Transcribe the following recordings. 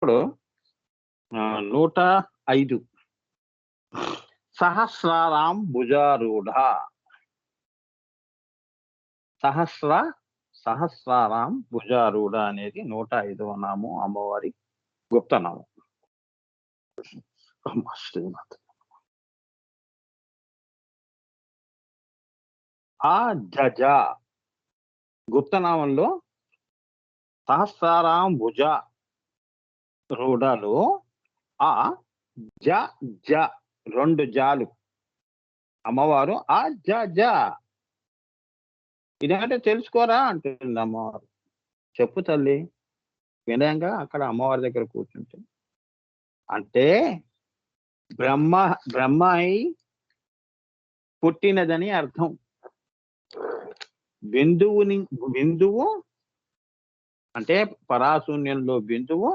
ఇప్పుడు 105 సహస్రారాం భుజారూఢ. సహస్రారాం భుజారూఢ అనేది 105వ నామం, అమ్మవారి గుప్త నామం. శ్రీనాథ్. ఆ జజ గుప్తనామంలో సహస్రారాం భుజ రూఢలో ఆ జ జ 2 జాలు అమ్మవారు ఆ జ జ. ఇదంటే తెలుసుకోరా అంటుంది అమ్మవారు. చెప్పు తల్లి వినయంగా అక్కడ అమ్మవారి దగ్గర కూర్చుంటే. అంటే బ్రహ్మ అయి పుట్టినదని అర్థం. బిందువు అంటే పరాశూన్యంలో బిందువు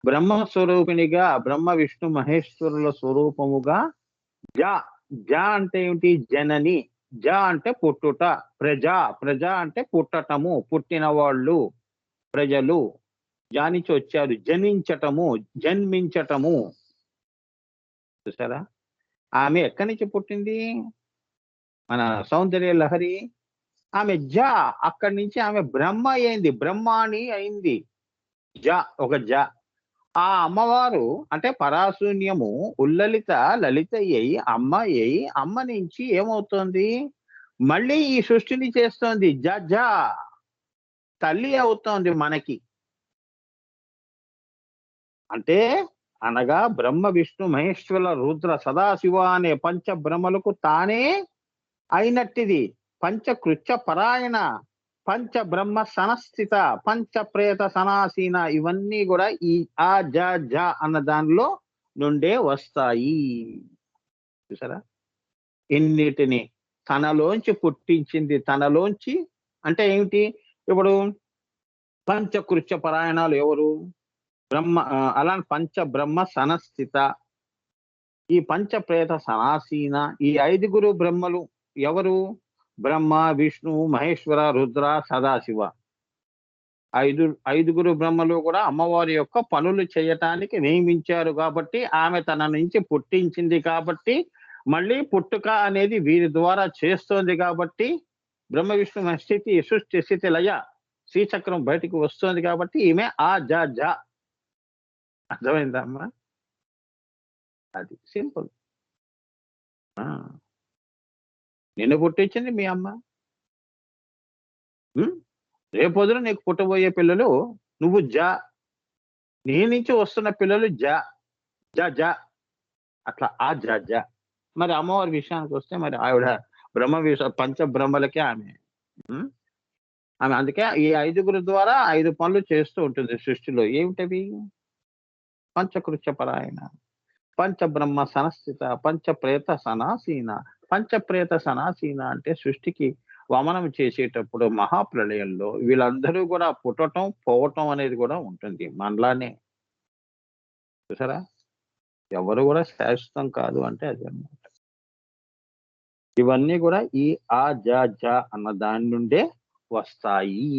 బ్రహ్మస్వరూపిణిగా బ్రహ్మ విష్ణు మహేశ్వరుల స్వరూపముగా జ అంటే ఏమిటి? జనని. జ అంటే పుట్టుట. ప్రజ అంటే పుట్టటము, పుట్టిన వాళ్ళు, ప్రజలు. జానించి వచ్చారు. జనించటము, జన్మించటము. చూసారా? ఆమె ఎక్కడి నుంచి పుట్టింది? మన సౌందర్య లహరి. ఆమె అక్కడి నుంచి ఆమె బ్రహ్మ అయింది, బ్రహ్మాణి అయింది. ఒక ఆ అమ్మవారు అంటే పరాశూన్యము ఉల్లలిత లలిత అయి అమ్మ అయి అమ్మ నుంచి ఏమవుతోంది? మళ్ళీ ఈ సృష్టిని చేస్తోంది. తల్లి అవుతోంది మనకి. అంటే అనగా బ్రహ్మ విష్ణు మహేశ్వర రుద్ర సదాశివ అనే పంచ బ్రహ్మలకు తానే అయినట్టిది. పంచకృత్య పరాయణ, పంచ బ్రహ్మ సనస్థిత, పంచ ప్రేత సనాసీన, ఇవన్నీ కూడా ఈ ఆ జ అన్న దానిలో నుండే వస్తాయి. చూసారా? ఎన్నిటిని తనలోంచి పుట్టించింది. తనలోంచి అంటే ఏమిటి? ఇప్పుడు పంచకృత్య పరాయణాలు ఎవరు? బ్రహ్మ. అలా పంచ బ్రహ్మ సనస్థిత, ఈ పంచ ప్రేత సనాసీన, ఈ 5గురు బ్రహ్మలు ఎవరు? బ్రహ్మ విష్ణు మహేశ్వర రుద్ర సదాశివ. 5గురు బ్రహ్మలు కూడా అమ్మవారి యొక్క పనులు చేయటానికి నియమించారు కాబట్టి, ఆమె తన నుంచి పుట్టించింది కాబట్టి, మళ్ళీ పుట్టుక అనేది వీరి ద్వారా చేస్తోంది కాబట్టి, బ్రహ్మ విష్ణు స్థితి సృష్టి స్థితి లయ శ్రీచక్రం బయటికి వస్తుంది కాబట్టి ఈమె ఆ జ. అర్థమైందమ్మా? అది సింపుల్. నిన్ను పుట్టించింది మీ అమ్మ. రేపొద్దున నీకు పుట్టబోయే పిల్లలు నువ్వు నీ నుంచి వస్తున్న పిల్లలు జ అట్లా ఆ జ. మరి అమ్మవారి విషయానికి వస్తే మరి ఆవిడ పంచ బ్రహ్మలకే ఆమె. అందుకే ఈ 5గురు ద్వారా 5 పనులు చేస్తూ ఉంటుంది సృష్టిలో. ఏమిటవి? పంచకృత్య పరాయణ, పంచబ్రహ్మ సనస్థిత, పంచప్రేత సనాసీన. పంచప్రేత సనాసీన అంటే సృష్టికి వమనం చేసేటప్పుడు మహాప్రళయంలో వీళ్ళందరూ కూడా పుట్టటం పోవటం అనేది కూడా ఉంటుంది మనలానే. చూసారా? ఎవరు కూడా శాశ్వతం కాదు అంటే అది అన్నమాట. ఇవన్నీ కూడా ఈ ఆ జ అన్న దాని నుండే వస్తాయి.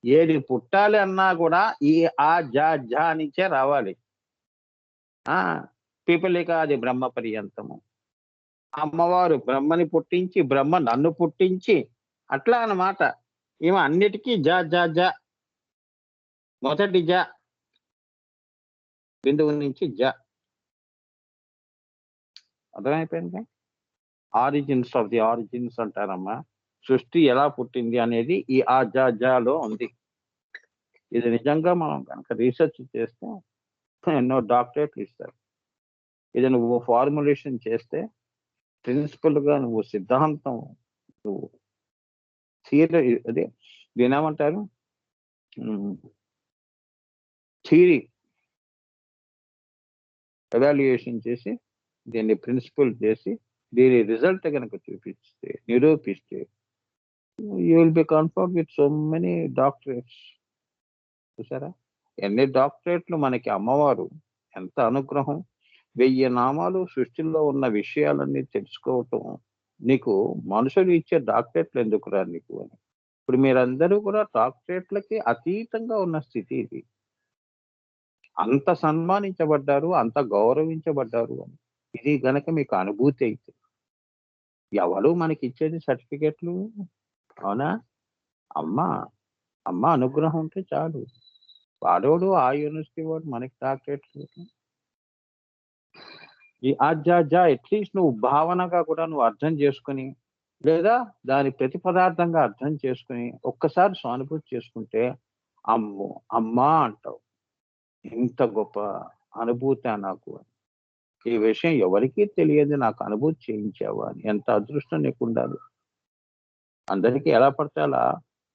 ఏది పుట్టాలి అన్నా కూడా ఈ ఆ జ నుంచే రావాలి. పిపలిక అది బ్రహ్మ పర్యంతము. అమ్మవారు బ్రహ్మని పుట్టించి, బ్రహ్మ నన్ను పుట్టించి, అట్లా అన్నమాట. ఈమె అన్నిటికీ జ. మొదటి బిందువు నుంచి అర్థమైపోయింది. ఆరిజిన్స్ ఆఫ్ ది ఆరిజిన్స్ అంటారమ్మా. సృష్టి ఎలా పుట్టింది అనేది ఈ ఆ జలో ఉంది. ఇది నిజంగా మనం కనుక రీసెర్చ్ చేస్తే ఎన్నో డాక్టరేట్లు ఇస్తారు. ఇది నువ్వు ఫార్ములేషన్ చేస్తే, ప్రిన్సిపల్ గా నువ్వు సిద్ధాంతం, నువ్వు థియరీ, అదే దీనేమంటారు, థియరీ ఎవాల్యుయేషన్ చేసి, దీన్ని ప్రిన్సిపల్ చేసి, దీని రిజల్ట్ కనుక చూపిస్తే, నిరూపిస్తే, you will be confirm with so many doctorates. చూసారా? ఎన్ని డాక్టరేట్లు మనకి అమ్మవారు. ఎంత అనుగ్రహం. 1000 నామాలు సృష్టిలో ఉన్న విషయాలన్నీ తెలుసుకోవటం. నీకు మనుషులు ఇచ్చే డాక్టరేట్లు ఎందుకురా నీకు అని. ఇప్పుడు మీరందరూ కూడా డాక్టరేట్లకి అతీతంగా ఉన్న స్థితి ఇది. అంత సన్మానించబడ్డారు, అంత గౌరవించబడ్డారు అని. ఇది గనక మీకు అనుభూతి అయితే, ఎవరు మనకిచ్చేది సర్టిఫికేట్లు, అవునా? అమ్మ, అమ్మ అనుగ్రహం ఉంటే చాలు. వాడోడు ఆ యూనివర్సిటీ వాడు మనకి డాక్టరేట్లు. ఈ అట్లీస్ట్ నువ్వు భావనగా కూడా నువ్వు అర్థం చేసుకొని, లేదా దాని ప్రతిపదార్థంగా అర్థం చేసుకొని, ఒక్కసారి సానుభూతి చేసుకుంటే, అమ్మో! అమ్మా అంటావు. ఇంత గొప్ప అనుభూతా నాకు అని. ఈ విషయం ఎవరికీ తెలియదు, నాకు అనుభూతి చేయించావు అని. ఎంత అదృష్టం నీకుండాలి. అందరికీ ఎలా పడితే అలా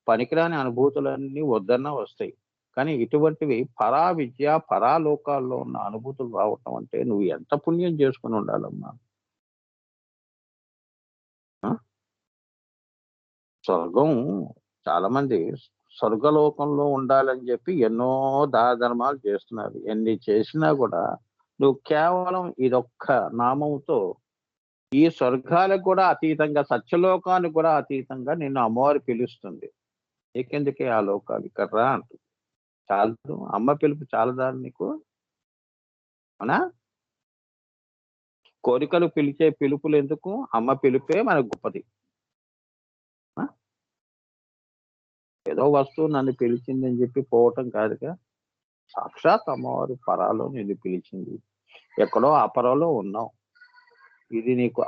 పనికిరాని అనుభూతులన్నీ వద్దన్నా వస్తాయి. కానీ ఇటువంటివి పరావిద్య, పరాలోకాల్లో ఉన్న అనుభూతులు రావటం అంటే నువ్వు ఎంత పుణ్యం చేసుకొని ఉండాలమ్మా. ఆ! స్వర్గం చాలామంది స్వర్గలోకంలో ఉండాలని చెప్పి ఎన్నో దానధర్మాలు చేస్తున్నారు. ఎన్ని చేసినా కూడా నువ్వు కేవలం ఇదొక్క నామంతో ఈ స్వర్గాలకు కూడా అతీతంగా, సత్యలోకానికి కూడా అతీతంగా నిన్ను అమ్మవారు పిలుస్తుంది. నీకెందుకే ఆ లోకాలు, ఇక్కడ రా అంటుంది. చాలదు, అమ్మ పిలుపు చాలదా నీకు? అవునా? కోరికలు పిలిచే పిలుపులు ఎందుకు? అమ్మ పిలుపే మనకు గొప్పది. ఆ! ఏదో వస్తువు నన్ను పిలిచిందని చెప్పి పోవటం కాదుగా. సాక్షాత్ అమ్మవారు పరాలో నిన్ను పిలిచింది. ఎక్కడో అపరలో ఉన్నావు. ఇది నీకు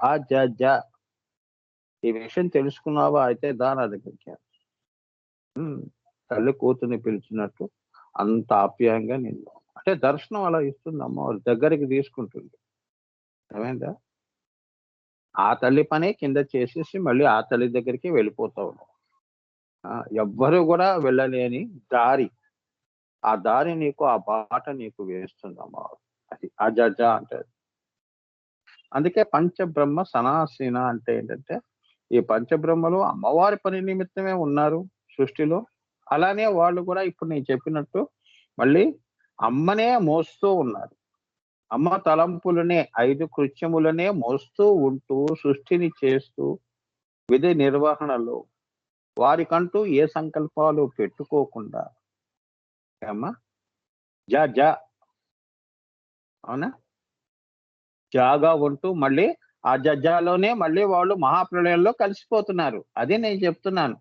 ఈ విషయం తెలుసుకున్నావా? అయితే దా నా దగ్గరికి. హ్మ్. తల్లి కూతుర్ని పిలిచినట్టు అంత ఆప్యాయంగా నిన్ను, అంటే దర్శనం అలా ఇస్తుంది అమ్మవారు. దగ్గరికి తీసుకుంటుంది. అర్థమైందా? ఆ తల్లి పనే కింద చేసేసి మళ్ళీ ఆ తల్లి దగ్గరికి వెళ్ళిపోతావు నువ్వు. ఆ! ఎవ్వరు గూడా వెళ్ళలేని దారి. ఆ దారి నీకు, ఆ బాట నీకు వేస్తుంది అమ్మవారు. అది అంటారు. అందుకే పంచబ్రహ్మ సనాసీన అంటే ఏంటంటే, ఈ పంచబ్రహ్మలు అమ్మవారి పని నిమిత్తమే ఉన్నారు సృష్టిలో. అలానే వాళ్ళు కూడా ఇప్పుడు నేను చెప్పినట్టు మళ్ళీ అమ్మనే మోస్తూ ఉన్నారు. అమ్మ తలంపులనే, 5 కృత్యములనే మోస్తూ ఉంటూ, సృష్టిని చేస్తూ, విధి నిర్వహణలో వారికంటూ ఏ సంకల్పాలు పెట్టుకోకుండా ఏమ్మా జ జ అవునా? జాగా ఉంటూ మళ్ళీ ఆ జలోనే మళ్ళీ వాళ్ళు మహాప్రళయంలో కలిసిపోతున్నారు. అదే నేను చెప్తున్నాను.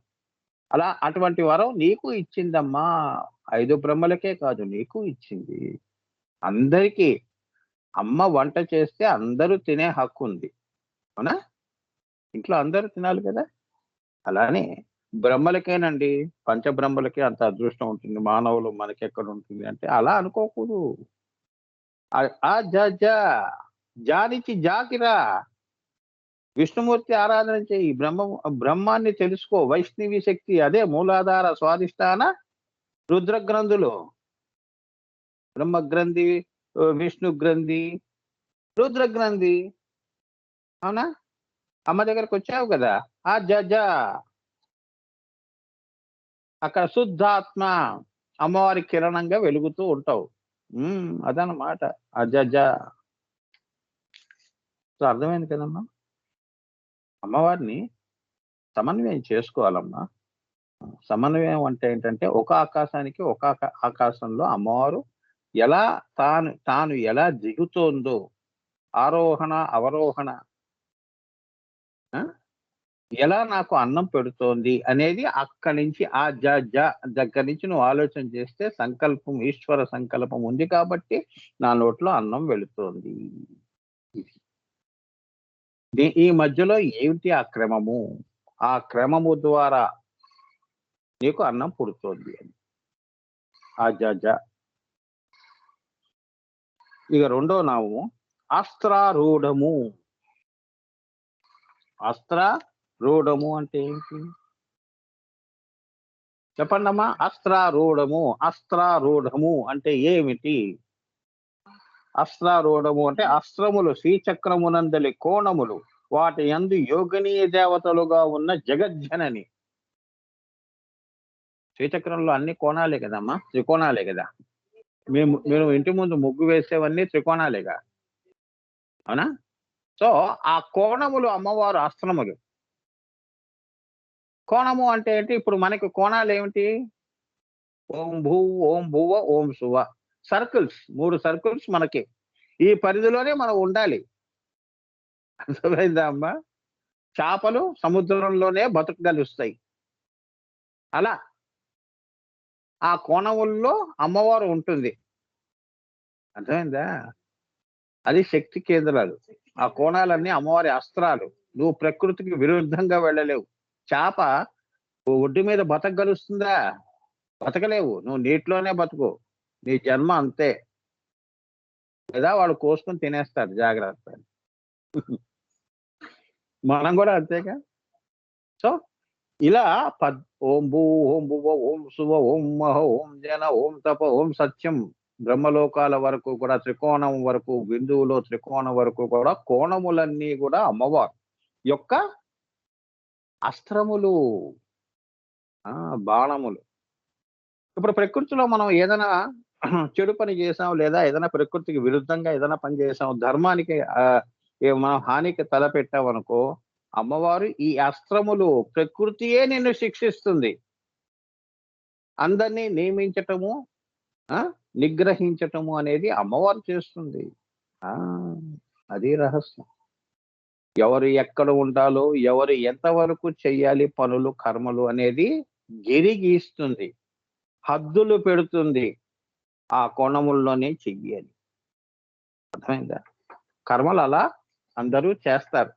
అలా అటువంటి వరం నీకు ఇచ్చిందమ్మా. 5 బ్రహ్మలకే కాదు నీకు ఇచ్చింది. అందరికీ అమ్మ వంట చేస్తే అందరూ తినే హక్కుంది. అవునా? ఇంట్లో అందరూ తినాలి కదా! అలానే బ్రహ్మలకేనండి, పంచబ్రహ్మలకే అంత అదృష్టం ఉంటుంది. మానవులు మనకెక్కడుంటుంది అంటే అలా అనుకోకూడదు. ఆ జ జ జా నుంచి జాకి రా. విష్ణుమూర్తి ఆరాధన చెయ్యి. బ్రహ్మాన్ని తెలుసుకో. వైష్ణవి శక్తి అదే మూలాధార స్వాధిష్టాన రుద్ర గ్రంథులు. బ్రహ్మ గ్రంథి, విష్ణు గ్రంథి, రుద్ర గ్రంథి. అవునా? అమ్మ దగ్గరకొచ్చావు కదా! ఆ జ జ అక్కడ శుద్ధాత్మ అమ్మవారి కిరణంగా వెలుగుతూ ఉంటావు. అదనమాట. అజజ. సో, అర్థమైంది కదమ్మా! అమ్మవారిని సమన్వయం చేసుకోవాలమ్మా. సమన్వయం అంటే ఏంటంటే, ఒక ఆకాశానికి ఒక ఆకాశంలో అమ్మవారు ఎలా తాను ఎలా దిగుతోందో, ఆరోహణ, అవరోహణ, ఆ! ఎలా నాకు అన్నం పెడుతోంది అనేది అక్కడి నుంచి ఆ దగ్గర నుంచి నువ్వు ఆలోచన చేస్తే సంకల్పం, ఈశ్వర సంకల్పం ఉంది కాబట్టి నా నోట్లో అన్నం వెళుతోంది. ఇది. ఈ మధ్యలో ఏమిటి ఆ క్రమము? ఆ క్రమము ద్వారా నీకు అన్నం పుడుతోంది అని. ఆ ఇక రెండో నామము అస్త్రారూఢము. అస్త్రారూఢము అంటే ఏంటి? చెప్పండమ్మా. అస్త్రారూఢము అంటే ఏమిటి? అస్త్రారూఢము అంటే అస్త్రములు శ్రీచక్రమునందలి కోణములు, వాటి యందు యోగనీయ దేవతలుగా ఉన్న జగజ్జనని. శ్రీచక్రంలో అన్ని కోణాలే కదమ్మా, త్రికోణాలే కదా! మీరు ఇంటి ముందు ముగ్గు వేసేవన్నీ త్రికోణాలేగా. అవునా? సో, ఆ కోణములు అమ్మవారు అస్త్రములు. కోణము అంటే ఏంటి? ఇప్పుడు మనకి కోణాలేమిటి? ఓం భూ, ఓం భువ, ఓం శువ. సర్కిల్స్ 3 సర్కిల్స్ మనకి. ఈ పరిధిలోనే మనం ఉండాలి. అర్థమైందా అమ్మా? చేపలు సముద్రంలోనే బతకగలుస్తాయి. అలా ఆ కోణముల్లో అమ్మవారు ఉంటుంది. అర్థమైందా? అది శక్తి కేంద్రాలు. ఆ కోణాలన్నీ అమ్మవారి అస్త్రాలు. నువ్వు ప్రకృతికి విరుద్ధంగా వెళ్ళలేవు. చేప ఒడ్డు మీద బతకగలుస్తుందా? బతకలేవు. నువ్వు నీటిలోనే బతుకు. నీ జన్మ అంతే. లేదా వాడు కోసుకొని తినేస్తాడు జాగ్రత్త. మనం కూడా అంతేగా. సో, ఇలా ఓం భూ, ఓం భువ, ఓం శువ, ఓం మహ, ఓం జన, ఓం తప, ఓం సత్యం బ్రహ్మలోకాల వరకు కూడా త్రికోణం వరకు, బిందువులో త్రికోణం వరకు కూడా కోణములన్నీ కూడా అమ్మవారు యొక్క అస్త్రములు. బాణములు. ఇప్పుడు ప్రకృతిలో మనం ఏదైనా చెడు పని చేసాం, లేదా ఏదైనా ప్రకృతికి విరుద్ధంగా ఏదైనా పని చేసాం, ధర్మానికి మనం హానికి తలపెట్టామనుకో, అమ్మవారు ఈ అస్త్రములు ప్రకృతియే నిన్ను శిక్షిస్తుంది. అందరినీ నియమించటము, నిగ్రహించటము అనేది అమ్మవారు చేస్తుంది. అది రహస్యం. ఎవరు ఎక్కడ ఉండాలో, ఎవరు ఎంతవరకు చెయ్యాలి పనులు, కర్మలు అనేది గిరి గీస్తుంది, హద్దులు పెడుతుంది. ఆ కోణముల్లోనే చెయ్యాలి. అర్థమైందా? కర్మలు అలా అందరూ చేస్తారు.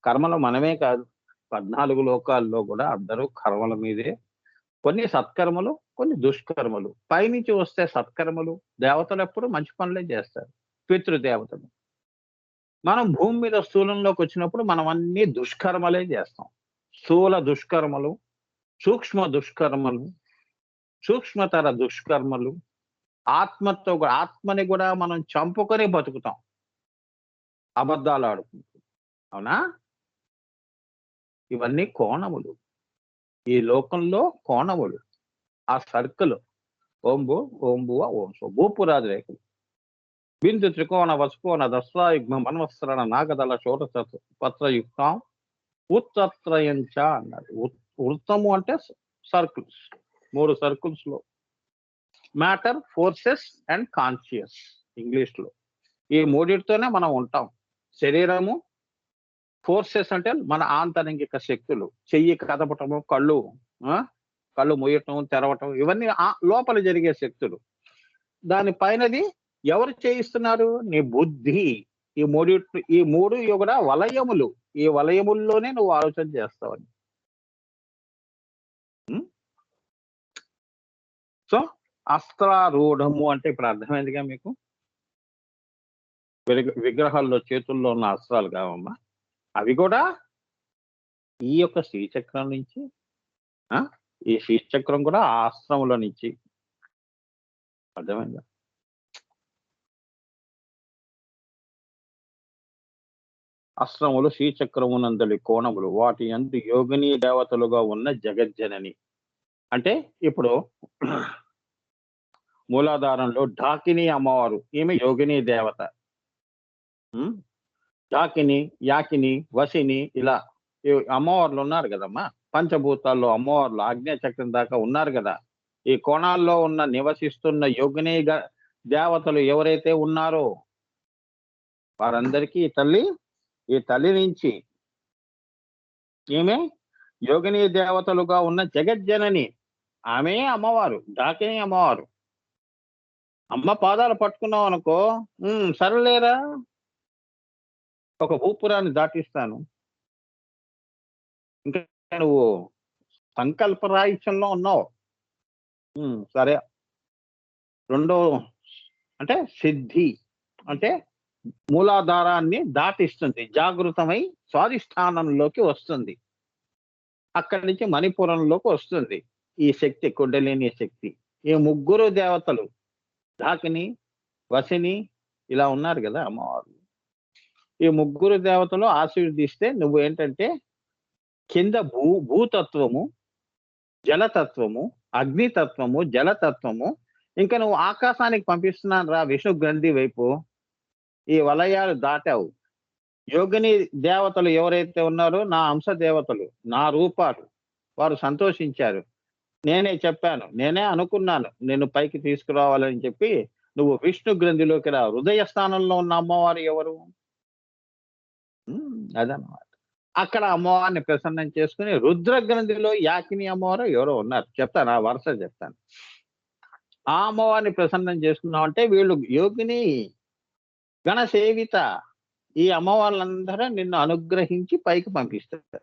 కర్మలు మనమే కాదు, 14 లోకాల్లో కూడా అందరూ కర్మల మీదే. కొన్ని సత్కర్మలు, కొన్ని దుష్కర్మలు. పైనుంచి వస్తే సత్కర్మలు. దేవతలు ఎప్పుడు మంచి పనులే చేస్తారు, పితృదేవతలు. మనం భూమి మీద స్థూలంలోకి వచ్చినప్పుడు మనం అన్ని దుష్కర్మలే చేస్తాం. స్థూల దుష్కర్మలు, సూక్ష్మ దుష్కర్మలు, సూక్ష్మతర దుష్కర్మలు. ఆత్మని కూడా మనం చంపుకొని బతుకుతాం, అబద్ధాలు ఆడుకుంటూ. అవునా? ఇవన్నీ కోణములు. ఈ లోకంలో కోణములు. ఆ సర్కిల్ ఓం భూ, ఓం భువ, ఓం స్వ. భూపురాది రేఖలు. బిందు త్రికోణ వసుకోణ దస్వాయుగ్మ మన్వస్త్రణ నాగదళ షోట పత్రయుక్తం ఉత్తత్రయంచ అన్నాడు. వృత్తము అంటే సర్కిల్స్. 3 సర్కిల్స్ లో matter, forces and conscious English లో. ఈ మూడిటితోనే మనం ఉంటాం. శరీరము, ఫోర్సెస్ అంటే మన ఆంతరంగిక శక్తులు. చెయ్యి కదపటము, కళ్ళు మూయటం, తెరవటం, ఇవన్నీ లోపల జరిగే శక్తులు. దానిపైనది ఎవరు చేయిస్తున్నారు? నీ బుద్ధి. ఈ మూడు కూడా వలయములు. ఈ వలయముల్లోనే నువ్వు ఆలోచన చేస్తావని. సో అస్త్రారూఢము అంటే ఇప్పుడు అర్థమైందిగా మీకు. విగ్రహాల్లో చేతుల్లో ఉన్న అస్త్రాలు కావమ్మా, అవి కూడా ఈ యొక్క శ్రీచక్రం నుంచి. ఈ శ్రీచక్రం కూడా ఆ అస్త్రముల నుంచి. అర్థమైందా? అస్త్రములు శ్రీచక్రమునందలి కోణములు, వాటి యందు యోగిని దేవతలుగా ఉన్న జగజ్జనని. అంటే ఇప్పుడు మూలాధారంలో ఢాకిని అమ్మవారు, ఈమె యోగిని దేవత. ఢాకిని, యాకిని, వసిని, ఇలా అమ్మవార్లు ఉన్నారు కదమ్మా. పంచభూతాల్లో అమ్మవార్లు ఆగ్నేయ చక్రం దాకా ఉన్నారు కదా. ఈ కోణాల్లో ఉన్న నివసిస్తున్న యోగిని దేవతలు ఎవరైతే ఉన్నారో వారందరికీ ఈ తల్లి నుంచి ఈమె యోగిని దేవతలుగా ఉన్న జగజ్జనని. ఆమె అమ్మవారు, ఢాకిని అమ్మవారు. అమ్మ పాదాలు పట్టుకున్నావు అనుకో, సరేలేరా, ఒక భూపురాన్ని దాటిస్తాను. ఇంకా నువ్వు సంకల్పరాహిత్యంలో ఉన్నావు. సరే. రెండో అంటే సిద్ధి, అంటే మూలాధారాన్ని దాటిస్తుంది, జాగృతమై స్వాధిష్టానంలోకి వస్తుంది. అక్కడి నుంచి మణిపురంలోకి వస్తుంది ఈ శక్తి, కుండలిని శక్తి. ఈ ముగ్గురు దేవతలు ఢాకిని, వసిని ఇలా ఉన్నారు కదా అమ్మవారు. ఈ ముగ్గురు దేవతలు ఆశీర్వదిస్తే నువ్వు ఏంటంటే కింద భూతత్వము, జలతత్వము, అగ్నితత్వము, జలతత్వము, ఇంకా నువ్వు ఆకాశానికి పంపిస్తున్నాను రా విష్ణు గ్రంథి వైపు. ఈ వలయాలు దాటావు. యోగిని దేవతలు ఎవరైతే ఉన్నారో నా అంశ దేవతలు, నా రూపాలు, వారు సంతోషించారు. నేనే చెప్పాను. నేనే అనుకున్నాను. నిన్ను పైకి తీసుకురావాలని చెప్పి, నువ్వు విష్ణు గ్రంథిలోకి రా. హృదయ స్థానంలో ఉన్న అమ్మవారు ఎవరు? అదనమాట. అక్కడ అమ్మవారిని ప్రసన్నం చేసుకొని, రుద్ర గ్రంథిలో యాకిని అమ్మవారో ఎవరో ఉన్నారు. చెప్తాను. ఆ వరుస చెప్తాను. ఆ అమ్మవారిని ప్రసన్నం చేసుకున్నావంటే వీళ్ళు యోగిని, గణ సేవిత. ఈ అమ్మవార్లందరూ నిన్ను అనుగ్రహించి పైకి పంపిస్తారు.